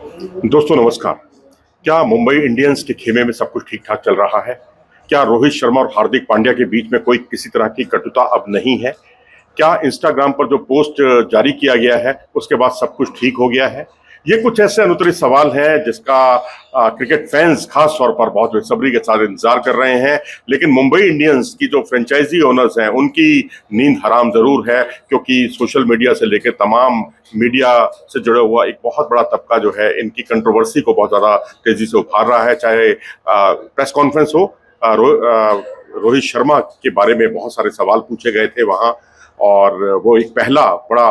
दोस्तों नमस्कार। क्या मुंबई इंडियंस के खेमे में सब कुछ ठीक ठाक चल रहा है? क्या रोहित शर्मा और हार्दिक पांड्या के बीच में कोई किसी तरह की कटुता अब नहीं है? क्या इंस्टाग्राम पर जो पोस्ट जारी किया गया है उसके बाद सब कुछ ठीक हो गया है? ये कुछ ऐसे अनुत्तरित सवाल हैं जिसका क्रिकेट फैंस खास तौर पर बहुत बेसब्री के साथ इंतजार कर रहे हैं। लेकिन मुंबई इंडियंस की जो फ्रेंचाइजी ओनर्स हैं उनकी नींद हराम जरूर है, क्योंकि सोशल मीडिया से लेकर तमाम मीडिया से जुड़ा हुआ एक बहुत बड़ा तबका जो है इनकी कंट्रोवर्सी को बहुत ज्यादा तेजी से उभार रहा है। चाहे प्रेस कॉन्फ्रेंस हो, रोहित शर्मा के बारे में बहुत सारे सवाल पूछे गए थे वहां, और वो एक पहला बड़ा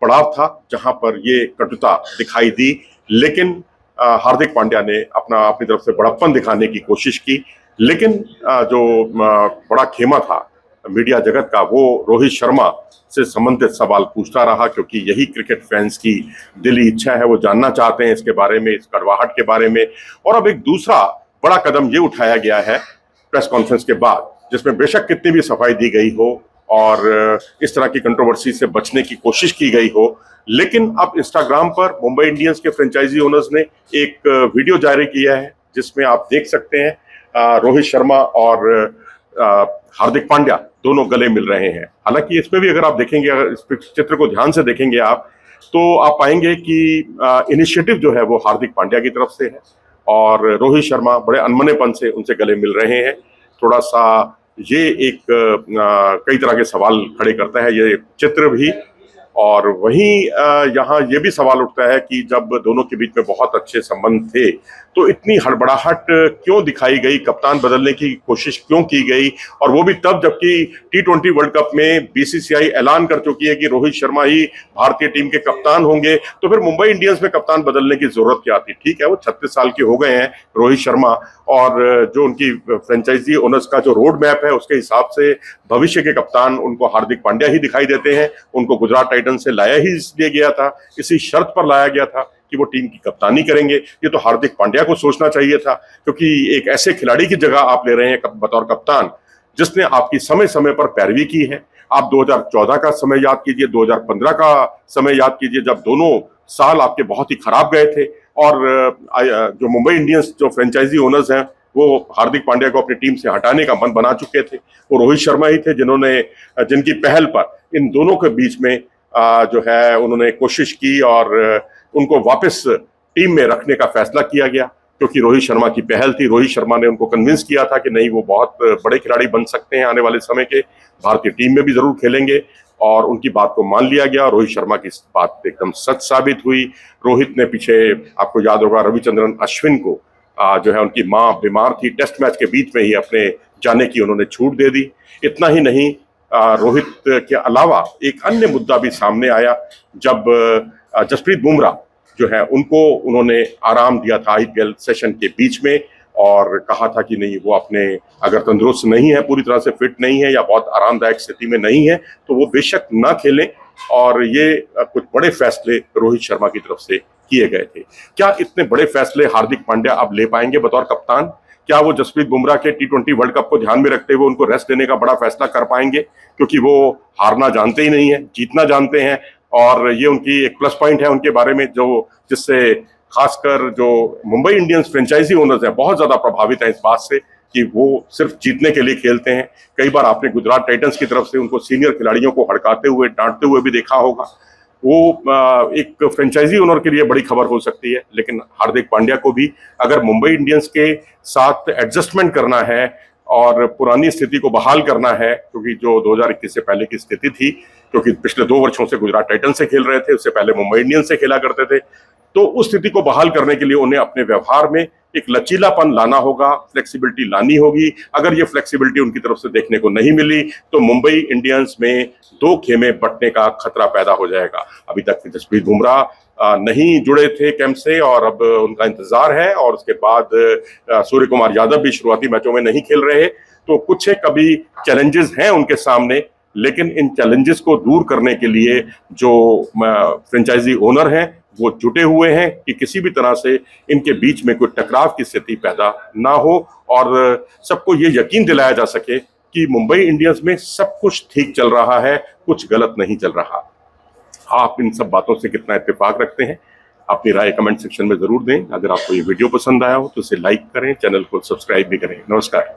पड़ाव था जहां पर ये कटुता दिखाई दी। लेकिन हार्दिक पांड्या ने अपनी तरफ से बड़प्पन दिखाने की कोशिश की, लेकिन जो बड़ा खेमा था मीडिया जगत का वो रोहित शर्मा से संबंधित सवाल पूछता रहा, क्योंकि यही क्रिकेट फैंस की दिली इच्छा है। वो जानना चाहते हैं इसके बारे में, इस कड़वाहट के बारे में। और अब एक दूसरा बड़ा कदम ये उठाया गया है प्रेस कॉन्फ्रेंस के बाद, जिसमें बेशक कितनी भी सफाई दी गई हो और इस तरह की कंट्रोवर्सी से बचने की कोशिश की गई हो, लेकिन अब इंस्टाग्राम पर मुंबई इंडियंस के फ्रेंचाइजी ओनर्स ने एक वीडियो जारी किया है जिसमें आप देख सकते हैं रोहित शर्मा और हार्दिक पांड्या दोनों गले मिल रहे हैं। हालांकि इसमें भी अगर आप देखेंगे, अगर इस चित्र को ध्यान से देखेंगे आप, तो आप पाएंगे कि इनिशिएटिव जो है वो हार्दिक पांड्या की तरफ से है और रोहित शर्मा बड़े अनमनेपन से उनसे गले मिल रहे हैं। थोड़ा सा ये एक कई तरह के सवाल खड़े करता है ये चित्र भी। और वहीं यहाँ ये भी सवाल उठता है कि जब दोनों के बीच में बहुत अच्छे संबंध थे तो इतनी हड़बड़ाहट क्यों दिखाई गई, कप्तान बदलने की कोशिश क्यों की गई, और वो भी तब जबकि T20 वर्ल्ड कप में बीसीसीआई ऐलान कर चुकी है कि रोहित शर्मा ही भारतीय टीम के कप्तान होंगे। तो फिर मुंबई इंडियंस में कप्तान बदलने की जरूरत क्या थी? ठीक है, वो 36 साल के हो गए हैं रोहित शर्मा, और जो उनकी फ्रेंचाइजी ओनर्स का जो रोड मैप है उसके हिसाब से भविष्य के कप्तान उनको हार्दिक पांड्या ही दिखाई देते हैं। उनको गुजरात टाइटंस से लाया ही इसलिए गया था, इसी शर्त पर लाया गया था कि वो टीम की कप्तानी करेंगे। ये तो हार्दिक पांड्या को सोचना चाहिए था, क्योंकि एक ऐसे खिलाड़ी की जगह आप ले रहे हैं बतौर कप्तान जिसने आपकी समय समय पर पैरवी की है। आप 2014 का समय याद कीजिए, 2015 का समय याद कीजिए, जब दोनों साल आपके बहुत ही खराब गए थे। और जो मुंबई इंडियंस जो फ्रेंचाइजी ओनर्स हैं वो हार्दिक पांड्या को अपनी टीम से हटाने का मन बना चुके थे। वो रोहित शर्मा ही थे जिनकी पहल पर इन दोनों के बीच में जो है उन्होंने कोशिश की और उनको वापस टीम में रखने का फैसला किया गया, क्योंकि रोहित शर्मा की पहल थी। रोहित शर्मा ने उनको कन्विंस किया था कि नहीं, वो बहुत बड़े खिलाड़ी बन सकते हैं आने वाले समय के, भारतीय टीम में भी जरूर खेलेंगे, और उनकी बात को मान लिया गया। रोहित शर्मा की बात एकदम सच साबित हुई। रोहित ने पीछे, आपको याद होगा, रविचंद्रन अश्विन को जो है उनकी मां बीमार थी, टेस्ट मैच के बीच में ही अपने जाने की उन्होंने छूट दे दी। इतना ही नहीं, रोहित के अलावा एक अन्य मुद्दा भी सामने आया जब जसप्रीत बुमराह जो है उनको उन्होंने आराम दिया था आईपीएल सेशन के बीच में, और कहा था कि नहीं, वो अपने अगर तंदुरुस्त नहीं है, पूरी तरह से फिट नहीं है या बहुत आरामदायक स्थिति में नहीं है, तो वो बेशक ना खेलें। और ये कुछ बड़े फैसले रोहित शर्मा की तरफ से किए गए थे। क्या इतने बड़े फैसले हार्दिक पांड्या अब ले पाएंगे बतौर कप्तान? क्या वो जसप्रीत बुमराह के T20 वर्ल्ड कप को ध्यान में रखते हुए उनको रेस्ट देने का बड़ा फैसला कर पाएंगे? क्योंकि वो हारना जानते ही नहीं है, जीतना जानते हैं, और ये उनकी एक प्लस पॉइंट है उनके बारे में, जो जिससे खासकर जो मुंबई इंडियंस फ्रेंचाइजी ओनर्स हैं बहुत ज्यादा प्रभावित है इस बात से कि वो सिर्फ जीतने के लिए खेलते हैं। कई बार आपने गुजरात टाइटंस की तरफ से उनको सीनियर खिलाड़ियों को हड़काते हुए, डांटते हुए भी देखा होगा। वो एक फ्रेंचाइजी ओनर के लिए बड़ी खबर हो सकती है, लेकिन हार्दिक पांड्या को भी अगर मुंबई इंडियंस के साथ एडजस्टमेंट करना है और पुरानी स्थिति को बहाल करना है, क्योंकि जो 2021 से पहले की स्थिति थी, क्योंकि पिछले 2 वर्षों से गुजरात टाइटंस से खेल रहे थे, उससे पहले मुंबई इंडियंस से खेला करते थे, तो उस स्थिति को बहाल करने के लिए उन्हें अपने व्यवहार में एक लचीलापन लाना होगा, फ्लेक्सिबिलिटी लानी होगी। अगर ये फ्लेक्सिबिलिटी उनकी तरफ से देखने को नहीं मिली तो मुंबई इंडियंस में 2 खेमे बंटने का खतरा पैदा हो जाएगा। अभी तक जसप्रीत बुमराह नहीं जुड़े थे कैंप से, और अब उनका इंतजार है, और उसके बाद सूर्य कुमार यादव भी शुरुआती मैचों में नहीं खेल रहे। तो कुछ एक अभी चैलेंजेस हैं उनके सामने, लेकिन इन चैलेंजेस को दूर करने के लिए जो फ्रेंचाइजी ओनर हैं वो जुटे हुए हैं कि किसी भी तरह से इनके बीच में कोई टकराव की स्थिति पैदा ना हो, और सबको ये यकीन दिलाया जा सके कि मुंबई इंडियंस में सब कुछ ठीक चल रहा है, कुछ गलत नहीं चल रहा। आप इन सब बातों से कितना इत्तेफाक रखते हैं अपनी राय कमेंट सेक्शन में जरूर दें। अगर आपको ये वीडियो पसंद आया हो तो इसे लाइक करें, चैनल को सब्सक्राइब भी करें। नमस्कार।